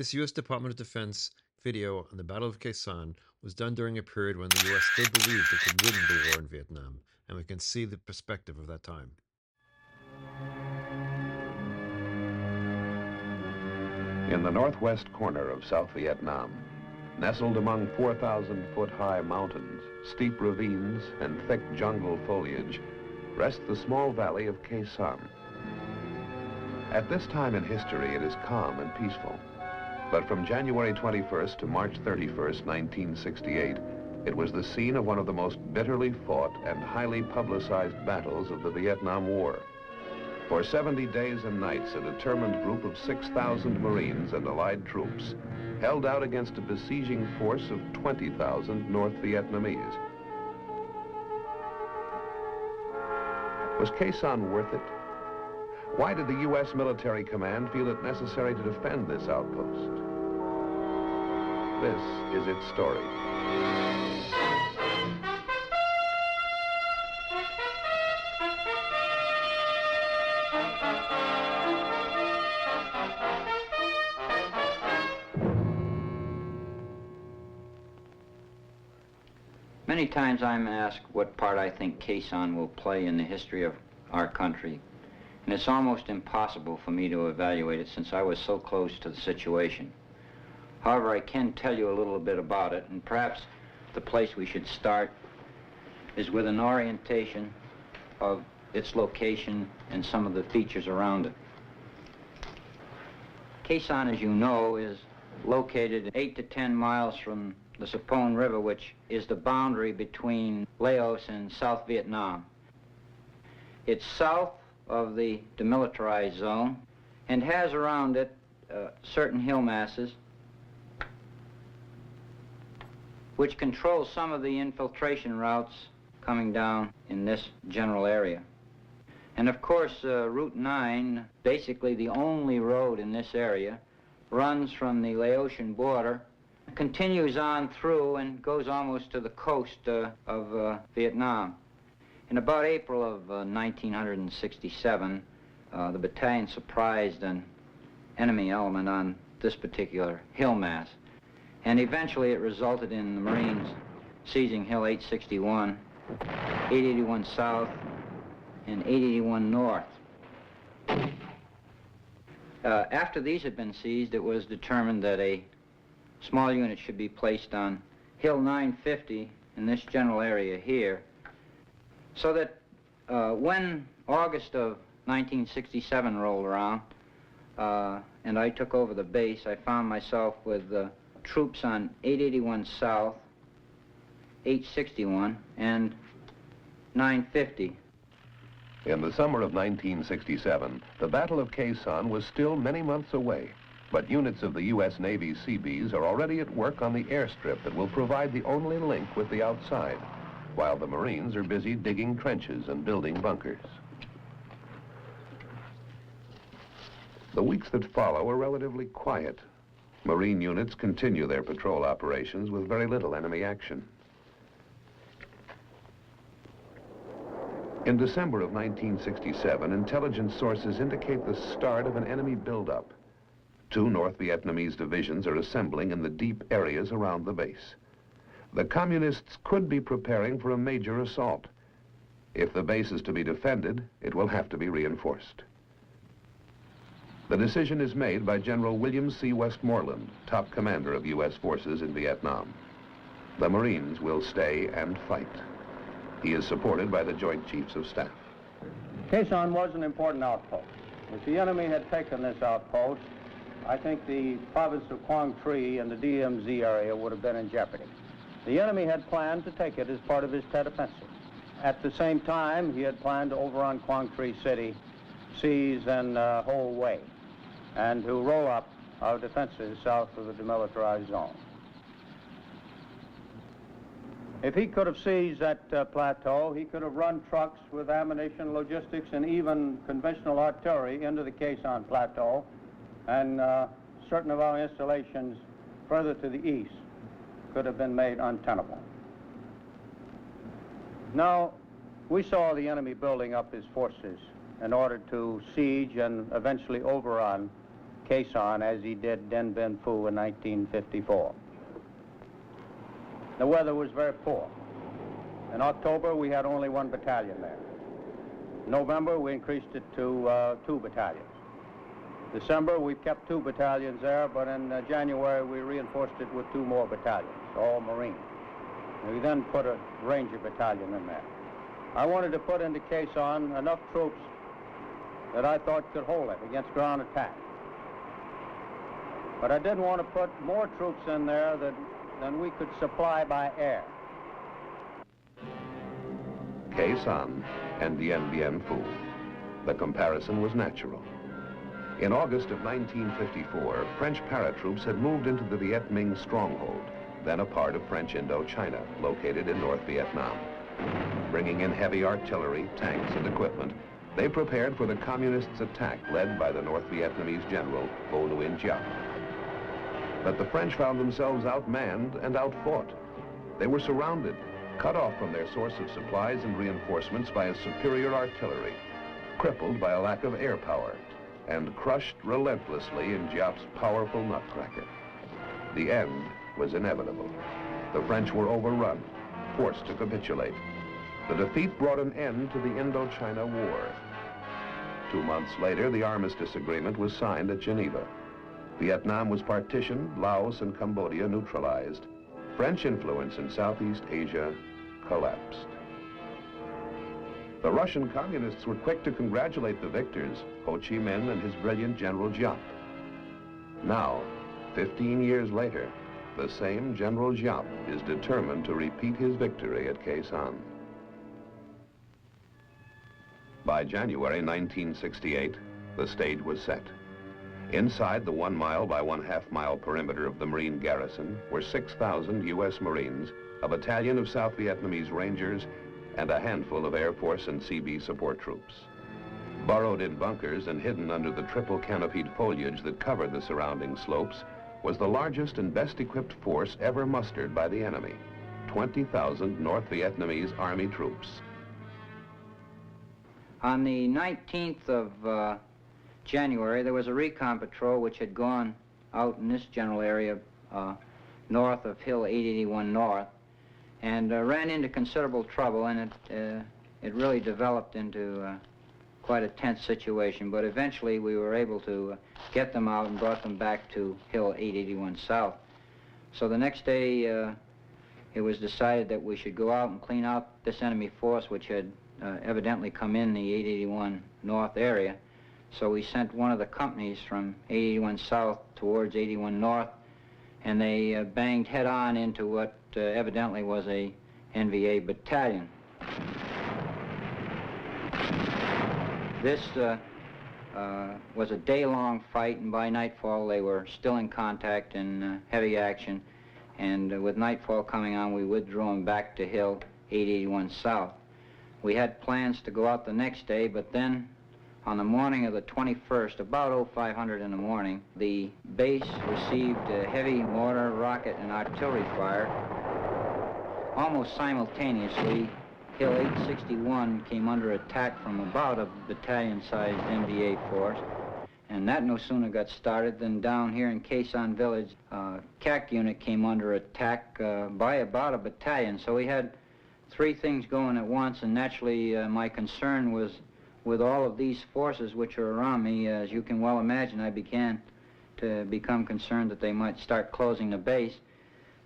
This U.S. Department of Defense video on the Battle of Khe Sanh was done during a period when the U.S. still believed it could win the war in Vietnam, and we can see the perspective of that time. In the northwest corner of South Vietnam, nestled among 4,000-foot-high mountains, steep ravines, and thick jungle foliage, rests the small valley of Khe Sanh. At this time in history, it is calm and peaceful. But from January 21st to March 31st, 1968, it was the scene of one of the most bitterly fought and highly publicized battles of the Vietnam War. For 70 days and nights, a determined group of 6,000 Marines and Allied troops held out against a besieging force of 20,000 North Vietnamese. Was Khe Sanh worth it? Why did the U.S. military command feel it necessary to defend this outpost? This is its story. Many times I'm asked what part I think Khe Sanh will play in the history of our country. And it's almost impossible for me to evaluate it since I was so close to the situation. However, I can tell you a little bit about it, and perhaps the place we should start is with an orientation of its location and some of the features around it. Khe Sanh, as you know, is located 8 to 10 miles from the Sapone River, which is the boundary between Laos and South Vietnam. It's south of the demilitarized zone and has around it certain hill masses which control some of the infiltration routes coming down in this general area. And of course, Route 9, basically the only road in this area, runs from the Laotian border, continues on through and goes almost to the coast of Vietnam. In about April of 1967, the battalion surprised an enemy element on this particular hill mass. And eventually it resulted in the Marines seizing Hill 861, 881 South, and 881 North. After these had been seized, it was determined that a small unit should be placed on Hill 950 in this general area here, so that when August of 1967 rolled around and I took over the base, I found myself with troops on 881 South, 861, and 950. In the summer of 1967, the Battle of Khe Sanh was still many months away, but units of the U.S. Navy Seabees are already at work on the airstrip that will provide the only link with the outside, while the Marines are busy digging trenches and building bunkers. The weeks that follow are relatively quiet. Marine units continue their patrol operations with very little enemy action. In December of 1967, intelligence sources indicate the start of an enemy buildup. 2 North Vietnamese divisions are assembling in the deep areas around the base. The Communists could be preparing for a major assault. If the base is to be defended, it will have to be reinforced. The decision is made by General William C. Westmoreland, top commander of U.S. forces in Vietnam. The Marines will stay and fight. He is supported by the Joint Chiefs of Staff. Khe Sanh was an important outpost. If the enemy had taken this outpost, I think the province of Quang Tri and the DMZ area would have been in jeopardy. The enemy had planned to take it as part of his Tet Offensive. At the same time, he had planned to overrun Quang Tri City, seize and hold Hue, and to roll up our defenses south of the demilitarized zone. If he could have seized that plateau, he could have run trucks with ammunition, logistics, and even conventional artillery into the Khe Sanh Plateau, and certain of our installations further to the east could have been made untenable. Now, we saw the enemy building up his forces in order to siege and eventually overrun Khe Sanh as he did Dien Bien Phu in 1954. The weather was very poor. In October, we had only 1 battalion there. In November, we increased it to 2 battalions. December, we kept 2 battalions there, but in January, we reinforced it with 2 more battalions, all Marines. And we then put a Ranger battalion in there. I wanted to put into Khe Sanh enough troops that I thought could hold it against ground attack. But I didn't want to put more troops in there than we could supply by air. Khe Sanh and Dien Bien Phu. The comparison was natural. In August of 1954, French paratroops had moved into the Viet Minh stronghold, then a part of French Indochina, located in North Vietnam. Bringing in heavy artillery, tanks, and equipment, they prepared for the Communists' attack led by the North Vietnamese General Giap. But the French found themselves outmanned and outfought. They were surrounded, cut off from their source of supplies and reinforcements by a superior artillery, crippled by a lack of air power, and crushed relentlessly in Giap's powerful nutcracker. The end was inevitable. The French were overrun, forced to capitulate. The defeat brought an end to the Indochina War. 2 months later, the armistice agreement was signed at Geneva. Vietnam was partitioned, Laos and Cambodia neutralized. French influence in Southeast Asia collapsed. The Russian communists were quick to congratulate the victors, Ho Chi Minh and his brilliant General Giap. Now, 15 years later, the same General Giap is determined to repeat his victory at Khe Sanh. By January 1968, the stage was set. Inside the 1 mile by 1/2 mile perimeter of the Marine garrison were 6,000 U.S. Marines, a battalion of South Vietnamese Rangers, and a handful of Air Force and CB support troops. Burrowed in bunkers and hidden under the triple canopied foliage that covered the surrounding slopes was the largest and best equipped force ever mustered by the enemy, 20,000 North Vietnamese Army troops. On the 19th of January, there was a recon patrol which had gone out in this general area north of Hill 881 North and ran into considerable trouble, and it really developed into quite a tense situation, but eventually we were able to get them out and brought them back to Hill 881 South. So the next day it was decided that we should go out and clean out this enemy force which had evidently come in the 881 North area. So we sent one of the companies from 881 South towards 81 North, and they banged head-on into what evidently was a NVA battalion. This was a day-long fight, and by nightfall they were still in contact and heavy action, and with nightfall coming on, we withdrew them back to Hill 881 South. We had plans to go out the next day, but then on the morning of the 21st, about 0500 in the morning, the base received heavy mortar, rocket, and artillery fire. Almost simultaneously, Hill 861 came under attack from about a battalion-sized NVA force, and that no sooner got started than down here in Khe Sanh village, CAC unit came under attack by about a battalion. So we had 3 things going at once, and naturally my concern was with all of these forces which are around me. As you can well imagine, I began to become concerned that they might start closing the base.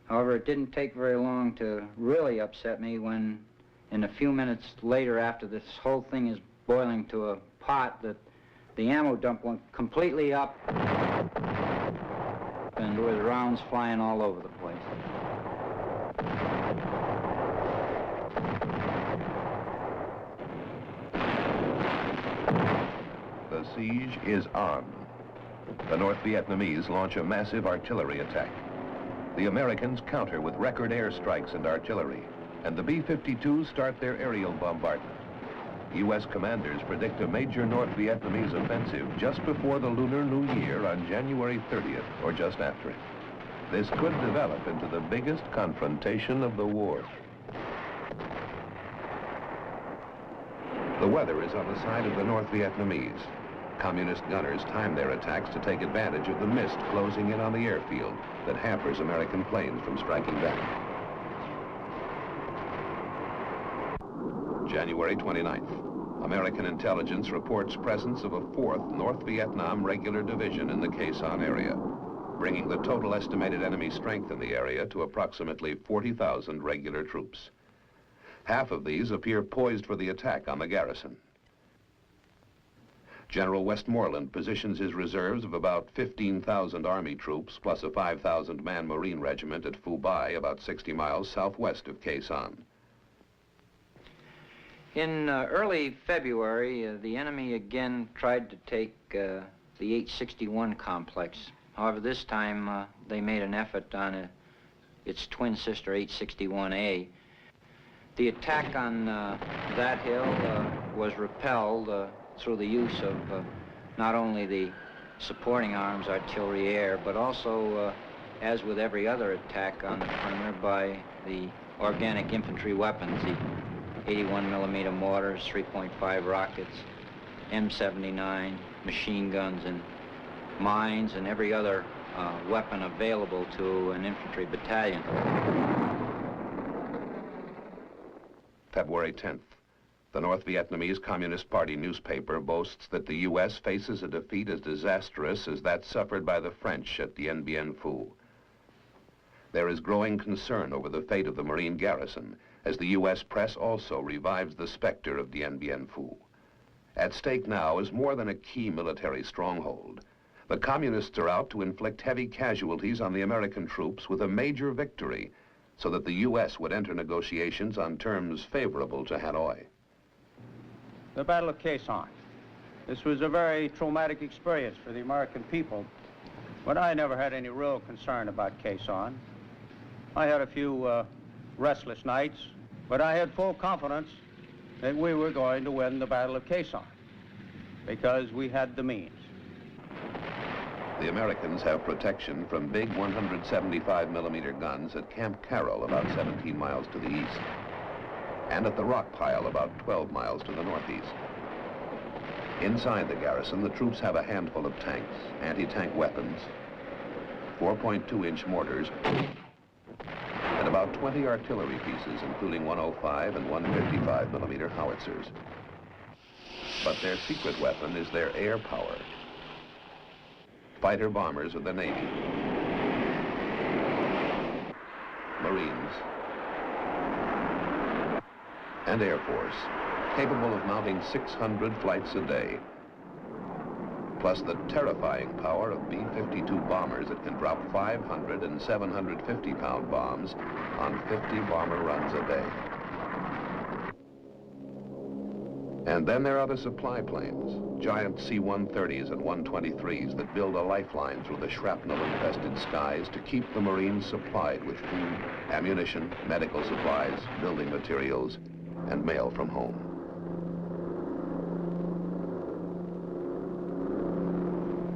However, it didn't take very long to really upset me when, in a few minutes later, after this whole thing is boiling to a pot, that the ammo dump went completely up and there was rounds flying all over the place. The siege is on. The North Vietnamese launch a massive artillery attack. The Americans counter with record airstrikes and artillery, and the B-52s start their aerial bombardment. U.S. commanders predict a major North Vietnamese offensive just before the Lunar New Year on January 30th, or just after it. This could develop into the biggest confrontation of the war. The weather is on the side of the North Vietnamese. Communist gunners timed their attacks to take advantage of the mist closing in on the airfield that hampers American planes from striking back. January 29th. American intelligence reports presence of a 4th North Vietnam regular division in the Khe Sanh area, bringing the total estimated enemy strength in the area to approximately 40,000 regular troops. Half of these appear poised for the attack on the garrison. General Westmoreland positions his reserves of about 15,000 Army troops plus a 5,000-man Marine regiment at Phu Bai, about 60 miles southwest of Khe Sanh. In early February, the enemy again tried to take the 861 complex. However, this time they made an effort on its twin sister 861A. The attack on that hill was repelled through the use of not only the supporting arms, artillery, air, but also, as with every other attack on the perimeter, by the organic infantry weapons, the 81 millimeter mortars, 3.5 rockets, M79, machine guns, and mines, and every other weapon available to an infantry battalion. February 10th. The North Vietnamese Communist Party newspaper boasts that the U.S. faces a defeat as disastrous as that suffered by the French at Dien Bien Phu. There is growing concern over the fate of the Marine garrison, as the U.S. press also revives the specter of Dien Bien Phu. At stake now is more than a key military stronghold. The Communists are out to inflict heavy casualties on the American troops with a major victory, so that the U.S. would enter negotiations on terms favorable to Hanoi. The Battle of Khe Sanh. This was a very traumatic experience for the American people, but I never had any real concern about Khe Sanh. I had a few restless nights, but I had full confidence that we were going to win the Battle of Khe Sanh because we had the means. The Americans have protection from big 175 millimeter guns at Camp Carroll, about 17 miles to the east, and at the rock pile about 12 miles to the northeast. Inside the garrison, the troops have a handful of tanks, anti-tank weapons, 4.2-inch mortars, and about 20 artillery pieces, including 105 and 155 millimeter howitzers. But their secret weapon is their air power. Fighter bombers of the Navy, Marines, and Air Force, capable of mounting 600 flights a day, plus the terrifying power of B-52 bombers that can drop 500 and 750-pound bombs on 50 bomber runs a day. And then there are the supply planes, giant C-130s and 123s that build a lifeline through the shrapnel-infested skies to keep the Marines supplied with food, ammunition, medical supplies, building materials, and mail from home.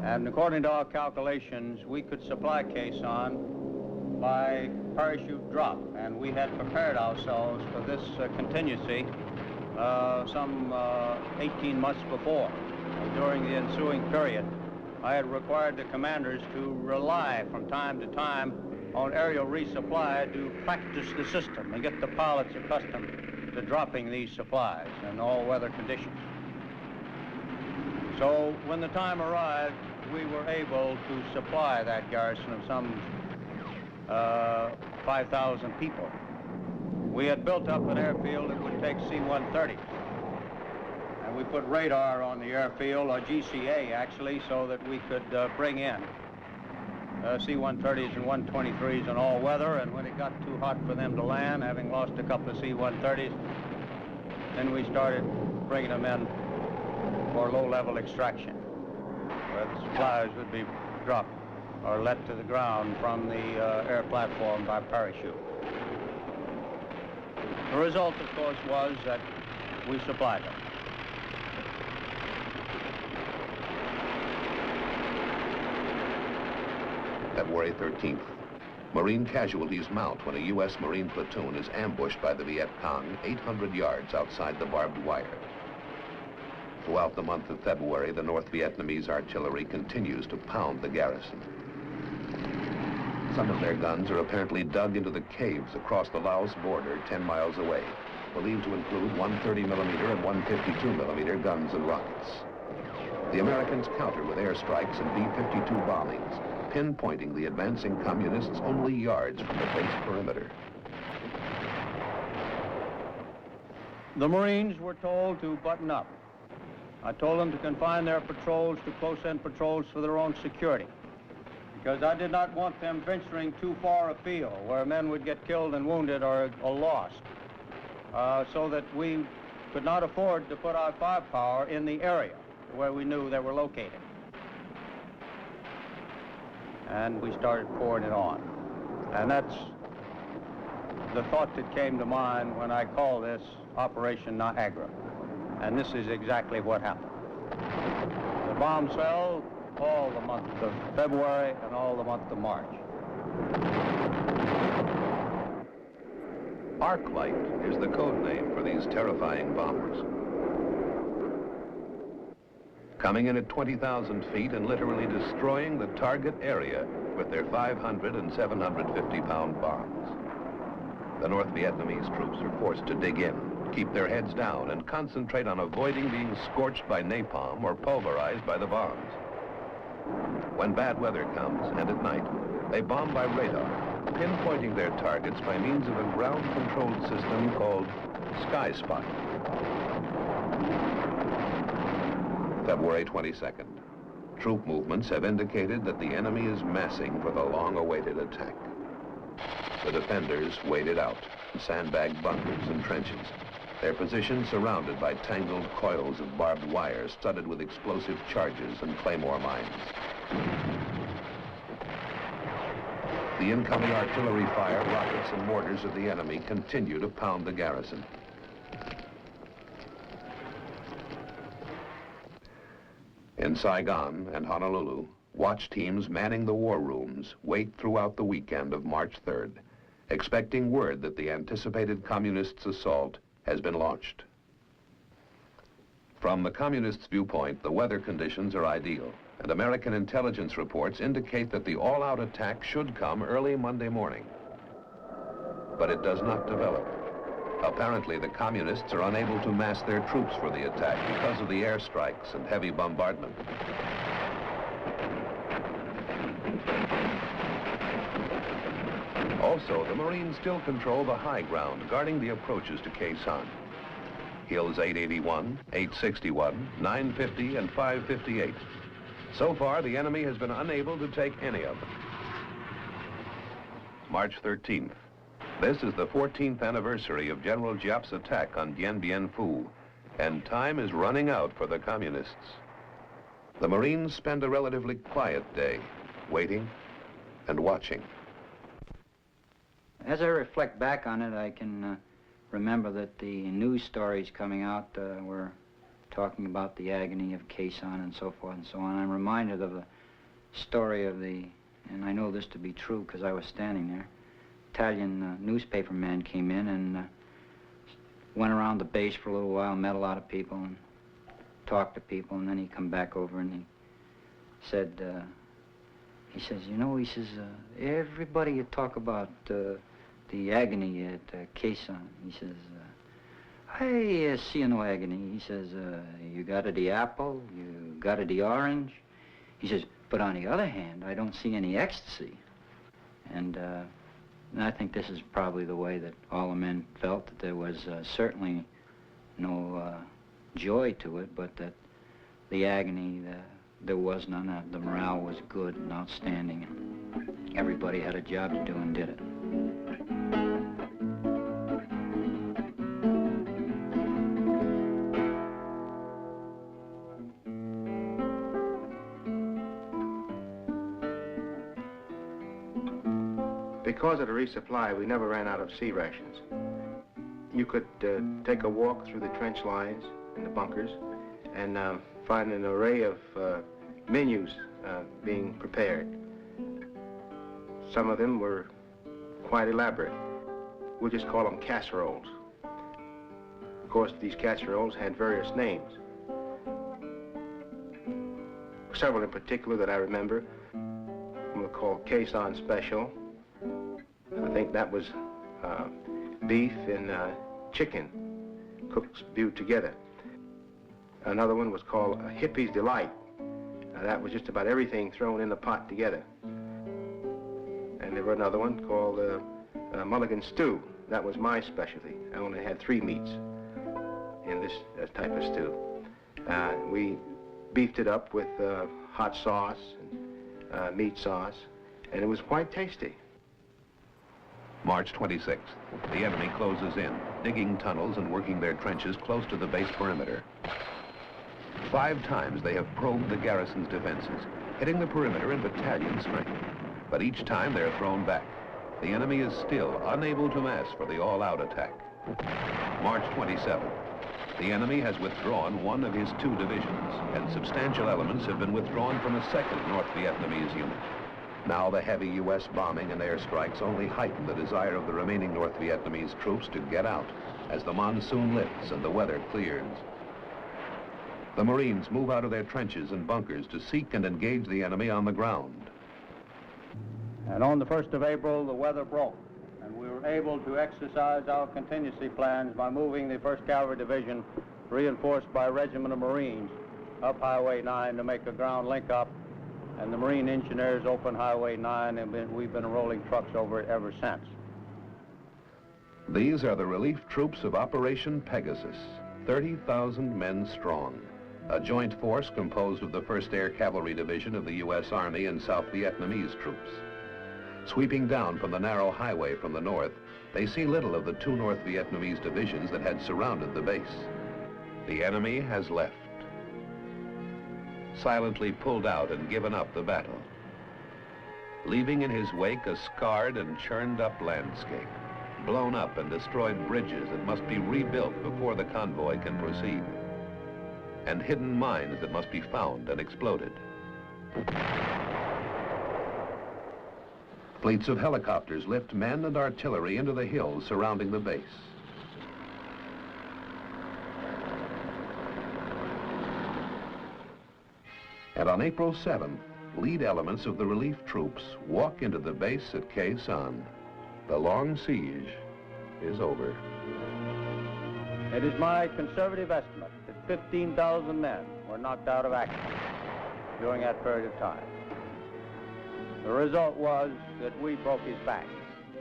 And according to our calculations, we could supply Khe Sanh by parachute drop, and we had prepared ourselves for this contingency some 18 months before. During the ensuing period, I had required the commanders to rely from time to time on aerial resupply to practice the system and get the pilots accustomed to dropping these supplies in all weather conditions. So when the time arrived, we were able to supply that garrison of some 5,000 people. We had built up an airfield that would take C-130s. And we put radar on the airfield, or GCA actually, so that we could bring in C-130s and 123s in all weather. And when it got too hot for them to land, having lost a couple of C-130s, then we started bringing them in for low-level extraction, where the supplies would be dropped or let to the ground from the air platform by parachute. The result, of course, was that we supplied them. February 13th. Marine casualties mount when a U.S. Marine platoon is ambushed by the Viet Cong 800 yards outside the barbed wire. Throughout the month of February, the North Vietnamese artillery continues to pound the garrison. Some of their guns are apparently dug into the caves across the Laos border 10 miles away, believed to include 130mm and 152mm guns and rockets. The Americans counter with airstrikes and B-52 bombings, pinpointing the advancing communists only yards from the base perimeter. The Marines were told to button up. I told them to confine their patrols to close-in patrols for their own security, because I did not want them venturing too far afield where men would get killed and wounded or lost, so that we could not afford to put our firepower in the area where we knew they were located. And we started pouring it on. And that's the thought that came to mind when I called this Operation Niagara. And this is exactly what happened. The bombs fell all the month of February and all the month of March. Arclight is the code name for these terrifying bombers. Coming in at 20,000 feet and literally destroying the target area with their 500 and 750-pound bombs. The North Vietnamese troops are forced to dig in, keep their heads down, and concentrate on avoiding being scorched by napalm or pulverized by the bombs. When bad weather comes, and at night, they bomb by radar, pinpointing their targets by means of a ground-controlled system called Sky Spot. February 22nd. Troop movements have indicated that the enemy is massing for the long-awaited attack. The defenders waited out, sandbagged bunkers and trenches, their positions surrounded by tangled coils of barbed wire studded with explosive charges and claymore mines. The incoming artillery fire, rockets, and mortars of the enemy continue to pound the garrison. In Saigon and Honolulu, watch teams manning the war rooms wait throughout the weekend of March 3rd, expecting word that the anticipated communists' assault has been launched. From the communists' viewpoint, the weather conditions are ideal, and American intelligence reports indicate that the all-out attack should come early Monday morning. But it does not develop. Apparently, the communists are unable to mass their troops for the attack because of the airstrikes and heavy bombardment. Also, the Marines still control the high ground guarding the approaches to Khe Sanh. Hills 881, 861, 950, and 558. So far, the enemy has been unable to take any of them. March 13th. This is the 14th anniversary of General Giap's attack on Dien Bien Phu, and time is running out for the communists. The Marines spend a relatively quiet day, waiting and watching. As I reflect back on it, I can remember that the news stories coming out were talking about the agony of Khe Sanh and so forth and so on. I'm reminded of the story of and I know this to be true because I was standing there, Italian newspaper man came in and went around the base for a little while, met a lot of people and talked to people, and then he come back over and he said, you know, he says, everybody you talk about the agony at Khe Sanh. He says, I see no agony. He says, you got the apple, you got the orange. He says, but on the other hand, I don't see any ecstasy. And I think this is probably the way that all the men felt, that there was certainly no joy to it, but that the agony, there was none. The morale was good and outstanding, and everybody had a job to do and did it. Because of the resupply, we never ran out of sea rations. You could take a walk through the trench lines in the bunkers and find an array of menus being prepared. Some of them were quite elaborate. We'll just call them casseroles. Of course, these casseroles had various names. several in particular that I remember. One was called Khe Sanh Special. I think that was beef and chicken cooked viewed together. Another one was called Hippie's Delight. That was just about everything thrown in the pot together. And there was another one called Mulligan Stew. That was my specialty. I only had 3 meats in this type of stew. We beefed it up with hot sauce and meat sauce, and it was quite tasty. March 26th, the enemy closes in, digging tunnels and working their trenches close to the base perimeter. 5 times they have probed the garrison's defenses, hitting the perimeter in battalion strength. But each time they're thrown back. The enemy is still unable to mass for the all-out attack. March 27th, the enemy has withdrawn 1 of his 2 divisions, and substantial elements have been withdrawn from a 2nd North Vietnamese unit. Now the heavy U.S. bombing and airstrikes only heighten the desire of the remaining North Vietnamese troops to get out as the monsoon lifts and the weather clears. The Marines move out of their trenches and bunkers to seek and engage the enemy on the ground. And on the 1st of April, the weather broke, and we were able to exercise our contingency plans by moving the 1st Cavalry Division, reinforced by a regiment of Marines, up Highway 9 to make a ground link-up, and the Marine engineers opened Highway 9, and we've been rolling trucks over it ever since. These are the relief troops of Operation Pegasus, 30,000 men strong, a joint force composed of the 1st Air Cavalry Division of the U.S. Army and South Vietnamese troops. Sweeping down from the narrow highway from the north, they see little of the 2 North Vietnamese divisions that had surrounded the base. The enemy has left, silently pulled out and given up the battle, leaving in his wake a scarred and churned up landscape, blown up and destroyed bridges that must be rebuilt before the convoy can proceed, and hidden mines that must be found and exploded. Fleets of helicopters lift men and artillery into the hills surrounding the base. And on April 7th, lead elements of the relief troops walk into the base at Khe Sanh. The long siege is over. It is my conservative estimate that 15,000 men were knocked out of action during that period of time. The result was that we broke his back,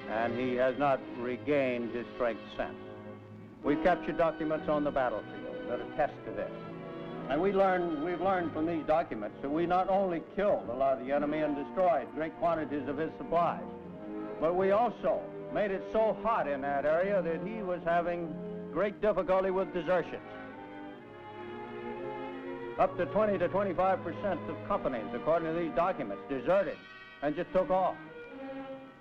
and he has not regained his strength since. We've captured documents on the battlefield that attest to this. And we've learned from these documents that we not only killed a lot of the enemy and destroyed great quantities of his supplies, but we also made it so hot in that area that he was having great difficulty with desertions. Up to 20 to 25% of companies, according to these documents, deserted and just took off.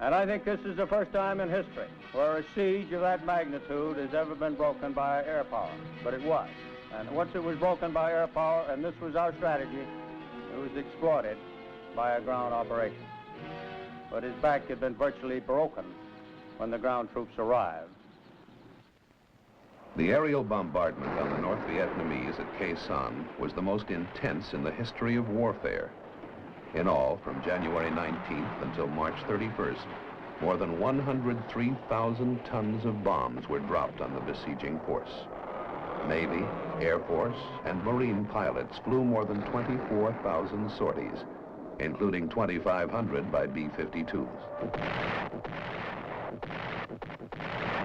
And I think this is the first time in history where a siege of that magnitude has ever been broken by air power, but it was. And once it was broken by air power, and this was our strategy, it was exploited by a ground operation. But his back had been virtually broken when the ground troops arrived. The aerial bombardment on the North Vietnamese at Khe Sanh was the most intense in the history of warfare. In all, from January 19th until March 31st, more than 103,000 tons of bombs were dropped on the besieging force. Navy, Air Force, and Marine pilots flew more than 24,000 sorties, including 2,500 by B-52s.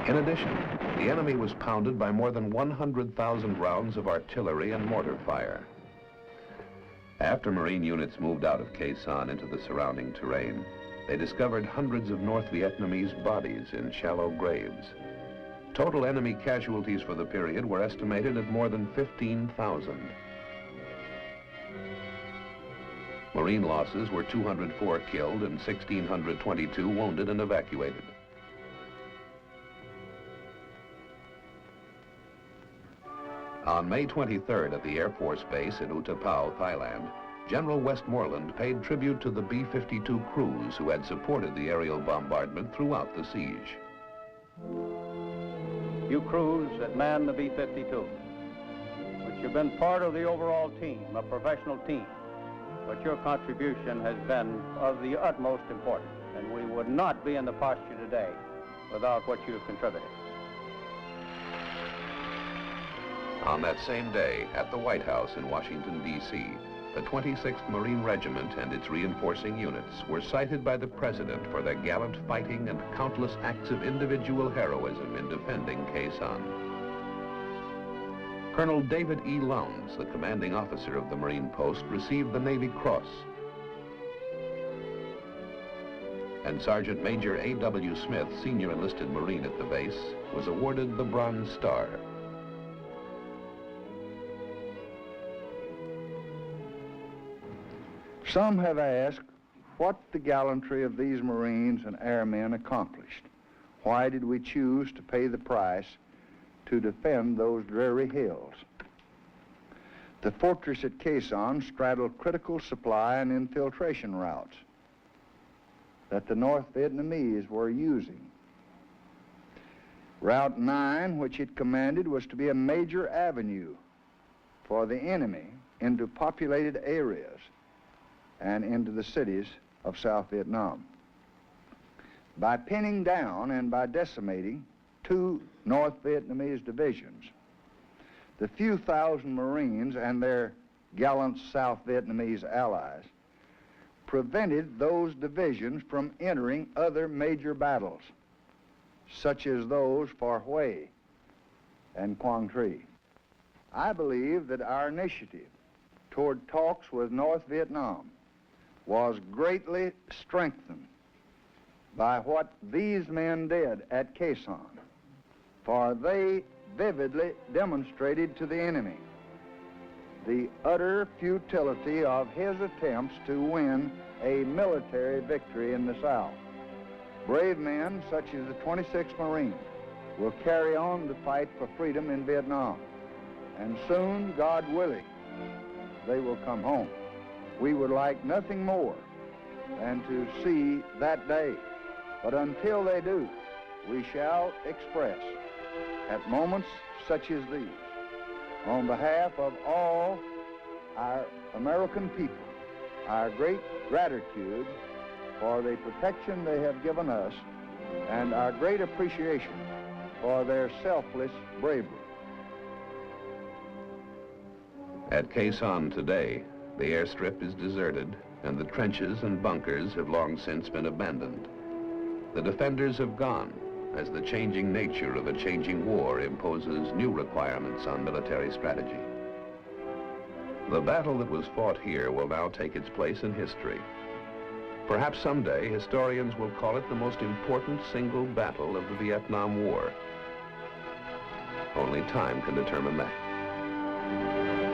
In addition, the enemy was pounded by more than 100,000 rounds of artillery and mortar fire. After Marine units moved out of Khe Sanh into the surrounding terrain, they discovered hundreds of North Vietnamese bodies in shallow graves. Total enemy casualties for the period were estimated at more than 15,000. Marine losses were 204 killed and 1,622 wounded and evacuated. On May 23rd at the Air Force Base in Utapao, Thailand, General Westmoreland paid tribute to the B-52 crews who had supported the aerial bombardment throughout the siege. You crews that man the B-52, which have been part of the overall team, a professional team, but your contribution has been of the utmost importance, and we would not be in the posture today without what you've contributed. On that same day, at the White House in Washington, D.C., the 26th Marine Regiment and its reinforcing units were cited by the President for their gallant fighting and countless acts of individual heroism in defending Khe Sanh. Colonel David E. Lowndes, the commanding officer of the Marine post, received the Navy Cross. And Sergeant Major A.W. Smith, senior enlisted Marine at the base, was awarded the Bronze Star. Some have asked what the gallantry of these Marines and airmen accomplished. Why did we choose to pay the price to defend those dreary hills? The fortress at Khe Sanh straddled critical supply and infiltration routes that the North Vietnamese were using. Route 9, which it commanded, was to be a major avenue for the enemy into populated areas and into the cities of South Vietnam. By pinning down and by decimating 2 North Vietnamese divisions, the few thousand Marines and their gallant South Vietnamese allies prevented those divisions from entering other major battles, such as those for Hue and Quang Tri. I believe that our initiative toward talks with North Vietnam was greatly strengthened by what these men did at Khe Sanh, for they vividly demonstrated to the enemy the utter futility of his attempts to win a military victory in the South. Brave men such as the 26th Marine will carry on the fight for freedom in Vietnam, and soon, God willing, they will come home. We would like nothing more than to see that day. But until they do, we shall express at moments such as these, on behalf of all our American people, our great gratitude for the protection they have given us and our great appreciation for their selfless bravery. At Khe Sanh today, the airstrip is deserted, and the trenches and bunkers have long since been abandoned. The defenders have gone, as the changing nature of a changing war imposes new requirements on military strategy. The battle that was fought here will now take its place in history. Perhaps someday, historians will call it the most important single battle of the Vietnam War. Only time can determine that.